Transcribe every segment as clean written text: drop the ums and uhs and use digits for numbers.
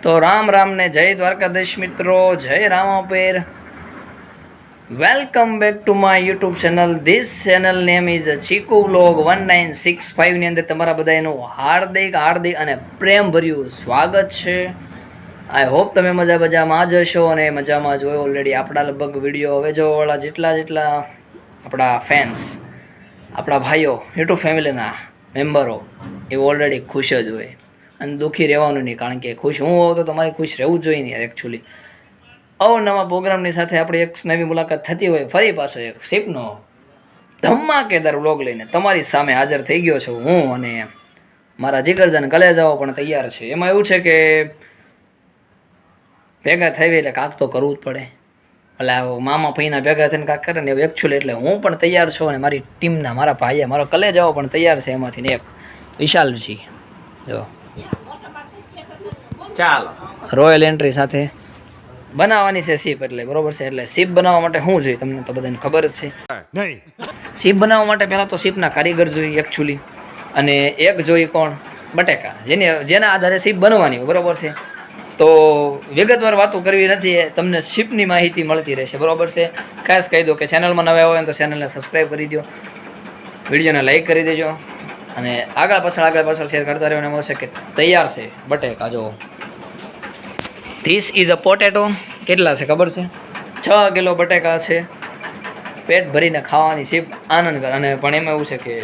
તો રામ રામ ને જય દ્વારકાધીશ મિત્રો, જય Ramapir. Welcome back to my YouTube channel. This channel name is ચીકુ વ્લોગ 1965 ની અંદર તમારા બધાનું હાર્દિક અને પ્રેમભર્યું સ્વાગત છે. આઈ હોપ તમે મજામાં જ હશો અને મજામાં જ હોય. ઓલરેડી આપણા લગભગ વિડીયો હવે જોવાવાળા જેટલા આપણા ફેન્સ, આપણા ભાઈઓ, યુટ્યુબ ફેમિલીના મેમ્બરો એ ઓલરેડી ખુશ જ હોય અને દુઃખી રહેવાનું નહીં, કારણ કે ખુશ હું હોઉં તો તમારે ખુશ રહેવું જ જોઈએ ને યાર. એકચ્યુઅલી અવનવા પ્રોગ્રામની સાથે આપણી એક નવી મુલાકાત થતી હોય, ફરી પાછો એક શિપનો ધમાકેદાર વ્લોગ લઈને તમારી સામે હાજર થઈ ગયો છું હું, અને મારા જીગરજાન કલેજાઓ પણ તૈયાર છે. એમાં એવું છે કે ભેગા થઈ એટલે કાંક તો કરવું જ પડે. એટલે મામા ભાઈના ભેગા થઈને કાંક કરે ને એવું એકચ્યુઅલી એટલે હું પણ તૈયાર છું અને મારી ટીમના મારા ભાઈએ મારો કલેજાઓ પણ તૈયાર છે. એમાંથી એક વિશાલજી જો ચાલો રોયલ એન્ટ્રી સાથે બનાવવાની છે સીપ, એટલે બરોબર છે. એટલે સીપ બનાવવા માટે શું જોઈએ તમને તો બધાને ખબર જ છે. સીપ બનાવવા માટે પહેલાં તો સીપના કારીગર જોઈએ એકચ્યુઅલી, અને એક જોઈએ કોણ, બટેકા, જેના આધારે સીપ બનવાની હોય, બરોબર છે. તો વિગતવાર વાતો કરવી નથી, તમને સીપની માહિતી મળતી રહેશે, બરોબર છે. ખાસ કહી દો કે ચેનલમાં નવા હોય તો ચેનલને સબસ્ક્રાઈબ કરી દો, વિડીયોને લાઈક કરી દેજો અને આગળ પાછળ શેર કરતા રહેવાને મળશે કે તૈયાર છે બટેકા. જો ધીસ ઇઝ અ પોટેટો. કેટલા છે ખબર છે? 6 કિલો બટેકા છે. પેટ ભરીને ખાવાની સીપ આનંદ કર. અને પણ એમાં એવું છે કે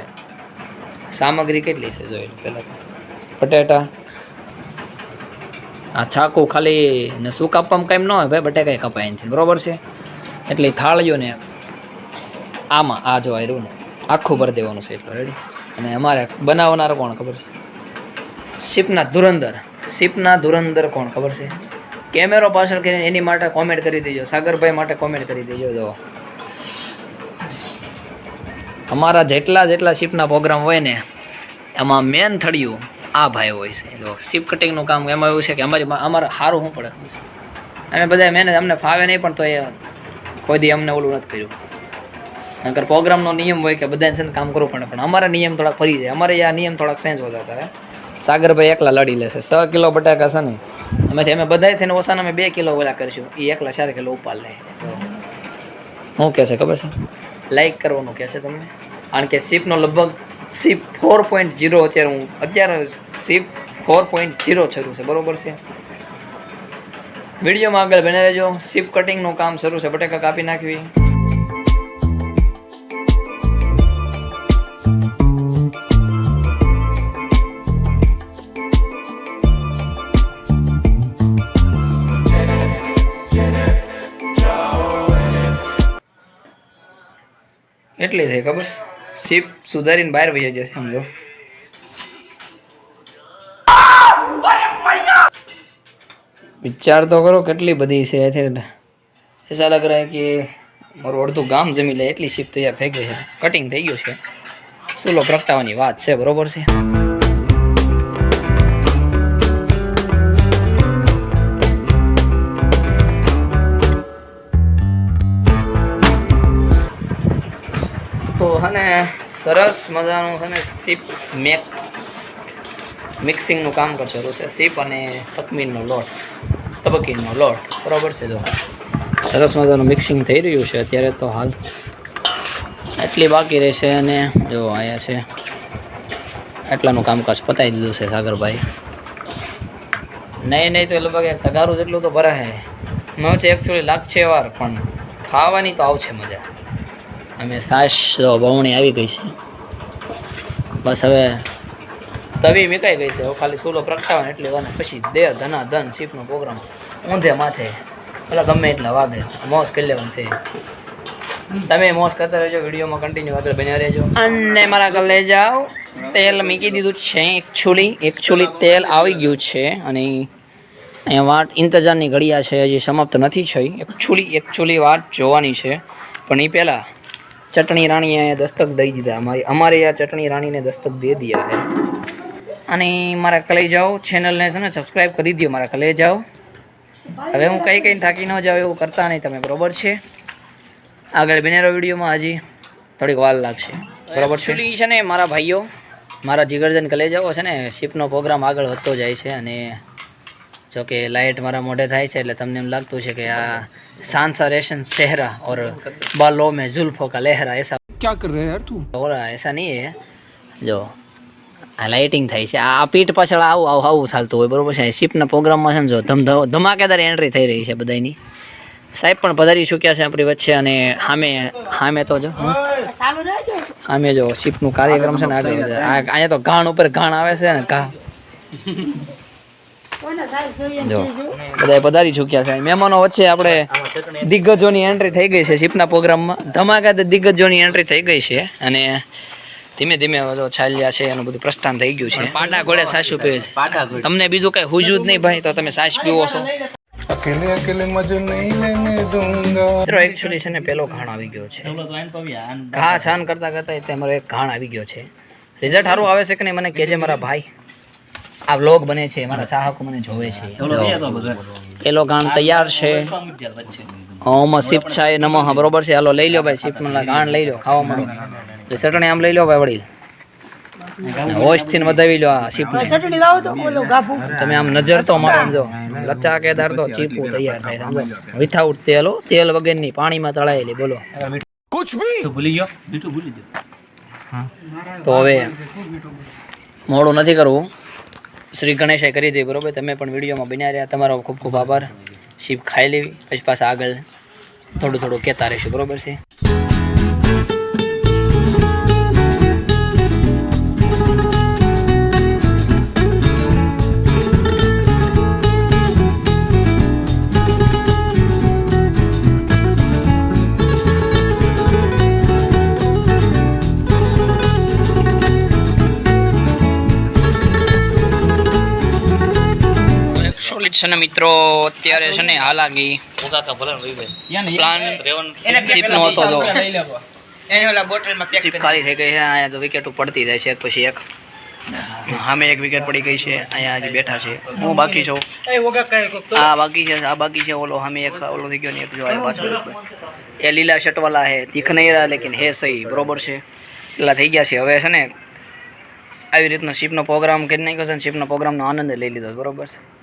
સામગ્રી કેટલી છે જોઈ પહેલાં તો બટેટા, આ છાકું ખાલી ને શું કાપવામાં કાંઈ ન હોય ભાઈ, બટેકા કપાય અહીંથી, બરોબર છે. એટલે થાળીઓ ને આમાં આ જો આયરું ને આખું ભરી દેવાનું છે એટલું રેડી. અને અમારે બનાવનાર કોણ ખબર છે? સીપના ધુરંધર કોણ ખબર છે? કેમેરો પાછળ કરીને એની માટે કોમેન્ટ કરી દેજો, સાગરભાઈ માટે કોમેન્ટ કરી દેજો. જો અમારા જેટલા સીપના પ્રોગ્રામ હોય ને એમાં મેન થળિયું આ ભાઈ હોય છે. જો સીપ કટિંગનું કામ એમાં એવું છે કે અમારે સારું શું પડે ખબર છે, અમે બધા મહેનત અમને ફાવે નહીં, પણ તો એ કોઈ દી અમને ઓલું નથી કર્યું. નકર પ્રોગ્રામનો નિયમ હોય કે બધાને છે ને કામ કરવું પડે, પણ અમારા નિયમ થોડાક ફરી જાય. અમારે આ નિયમ થોડાક ચેન્જ હોતા કરે. સાગરભાઈ એકલા લડી લેશે. 6 કિલો બટાકા છે ને એમાંથી અમે બધા થઈને ઓછાના અમે 2 કિલો ઓલા કરીશું, એ એકલા 4 કિલો ઉપાડ લે. શું કહેશે ખબર છે? લાઈક કરવાનું કહેશે તમને, કારણ કે સીપનો લગભગ સીપ 4.0 અત્યારે સીપ 4.0 શરૂ છે, બરોબર છે. વિડીયોમાં આગળ બને રહેજો. સીપ કટિંગનું કામ શરૂ છે, બટાકા કાપી નાખવી. એટલી થઈ ખબર, સીપ સુધારીને બહાર વહી જશે. સમજો વિચાર તો કરો કેટલી બધી છે. એસા લગ રહા કે મારું અડધું ગામ જમી લે એટલી સીપ તૈયાર થઈ ગઈ છે, કટિંગ થઈ ગયું છે. સુલો પ્રગટાવાની વાત છે, બરોબર છે. તો હને સરસ મજાનું છે ને સીપ મિક્સિંગનું કામ શરૂ છે. સીપ અને તબકીનો લોટ, બરાબર છે. જો સરસ મજાનું મિક્સિંગ થઈ રહ્યું છે અત્યારે તો હાલ. એટલી બાકી રહેશે અને જો અહીંયા છે એટલાનું કામકાજ પતાવી દીધું છે સાગરભાઈ. નહીં તો લગભગ એક તગારું જેટલું તો ભરાય ન છે એકચ્યુઅલી, લાગશે વાર, પણ ખાવાની તો આવશે મજા. અમે સાસ બવણી આવી ગઈ છે, બસ હવે તવી મીકાઈ ગઈ છે. હવે ખાલી સૂલો પ્રગટાવવાનો એટલે અને પછી ધન સીપનો પ્રોગ્રામ ઊંધે માથે પેલા ગમે એટલા વાગે મોજ કરી લેવાનું છે. તમે મોજ કરતા રહેજો, વિડીયોમાં કન્ટિન્યુ આગળ બન્યા રહેજો. અને મારા ઘરે લઈ જાઓ, તેલ મૂકી દીધું છે. એકચ્યુઅલી તેલ આવી ગયું છે અને અહીંયા વાટ ઇંતજારની ઘડિયા છે, હજી સમાપ્ત નથી થઈ. એકચ્યુઅલી વાત જોવાની છે, પણ એ પહેલાં ચટણી રાણીએ દસ્તક દઈ દીધા. અમારે આ ચટણી રાણીને દસ્તક દે દિયા હે. અને મારા કલે જાઓ, ચેનલને છે ને સબસ્ક્રાઈબ કરી દો. મારા કલે જાઓ. હવે હું કંઈ થાકી ન જાઉં એવું કરતા નહીં તમે, બરોબર છે. આગળ બનેરો વિડીયોમાં હજી થોડીક વાર લાગશે, બરોબર છે ને. મારા ભાઈઓ, મારા જીગરજન કલે જાઓ છે ને, શિપનો પ્રોગ્રામ આગળ વધતો જાય છે અને જોકે લાઇટ મારા મોઢે થાય છે એટલે તમને એમ લાગતું છે કે આ सांसा रेशन चेहरा और बालों में जुल्फों का लहरा ऐसा क्या कर रहे हैं यार तू हो रहा ऐसा नहीं है જો આ લાઇટિંગ થાય છે આ પીઠ પાછળ આવું ચાલતું હોય બરોબર છે શિપના પ્રોગ્રામમાં છે ને જો ધમાકેદાર એન્ટ્રી થઈ રહી છે બધાની સાહેબ પણ પધારી ચૂક્યા છે આપણી વચ્ચે અને સામે તો જો સામે જો શિપનું કાર્યક્રમ છે ને આગળ અહીંયા તો ઘાણ ઉપર ઘાણ આવે છે ને ઘા જો બધા પધારી ચૂક્યા છે મહેમાનો વચ્ચે આપણે દિગ્ગજોની એન્ટ્રી થઈ ગઈ છે શિપના પ્રોગ્રામમાં ધમાકેદાર દિગ્ગજોની એન્ટ્રી થઈ ગઈ છે અને ધીમે ધીમે જો છાલ્યા છે એનું બધું પ્રસ્થાન થઈ ગયું છે પાટા ઘોડે સાસુ પીવે છે તમને બીજું કઈ હુજું જ નહીં ભાઈ તો તમે સાસ પીવો છો अकेले अकेले मजे नहीं लेने दूंगा મિત્રો એકચ્યુઅલી છે ને પેલો ઘાણ આવી ગયો છે ઘા છાન કરતા કરતા અમારો એક ઘાણ આવી ગયો છે રિઝલ્ટ સારું આવે છે કે નહીં મને કહેજે મારા ભાઈ આ વ્લોગ બને છે મારા ચાહકો મને જોવે છે પેલો ઘાણ તૈયાર છે ઓમ શિપછાય નમઃ બરોબર છે હાલો લઈ લો ભાઈ શિપના ઘાણ લઈ લો ખાવા મળો ચટણી આમ લઈ લો ભાઈ વડીલ હોશ થી વધાવી લો આ શીપ તમે આમ નજર તો મારો સમજો લચાકેદાર તો ચીપું તૈયાર થાય સમજો વિથઆઉટ તેલ વગરની પાણીમાં તળાયેલી બોલો कुछ भी तो भूली गयो मीठू भूली गयो તો હવે મોડું નથી કરવું શ્રી ગણેશે કરી દઈ બરોબર તમે પણ વિડીયોમાં બન્યા રહ્યા તમારો ખૂબ ખૂબ આભાર શીપ ખાઈ લેવી પછી પાછા આગળ થોડું કહેતા રહીશું બરોબર છે છે ને મિત્રો અત્યારે છે ને હાલાકી પ્લાન શીપનો હતો જો શીપ ખાલી થઈ ગઈ છે અહીંયા તો વિકેટ પડતી જાય છે એક પછી એક સામે એક વિકેટ પડી ગઈ છે અહીંયા હજી બેઠા છે હું બાકી છું આ બાકી છે ઓલો સામે એક ઓલો થઈ ગયો ને એક જો આ પાછળ એ લીલા શર્ટ વાળા હે દીખ નહીં રહ્યા લેકિન હે સહી બરોબર છે એટલા થઈ ગયા છે હવે છે ને આવી રીતનો શીપનો પ્રોગ્રામ કરી નાખ્યો છે શીપનો પ્રોગ્રામનો આનંદ લઈ લીધો બરોબર છે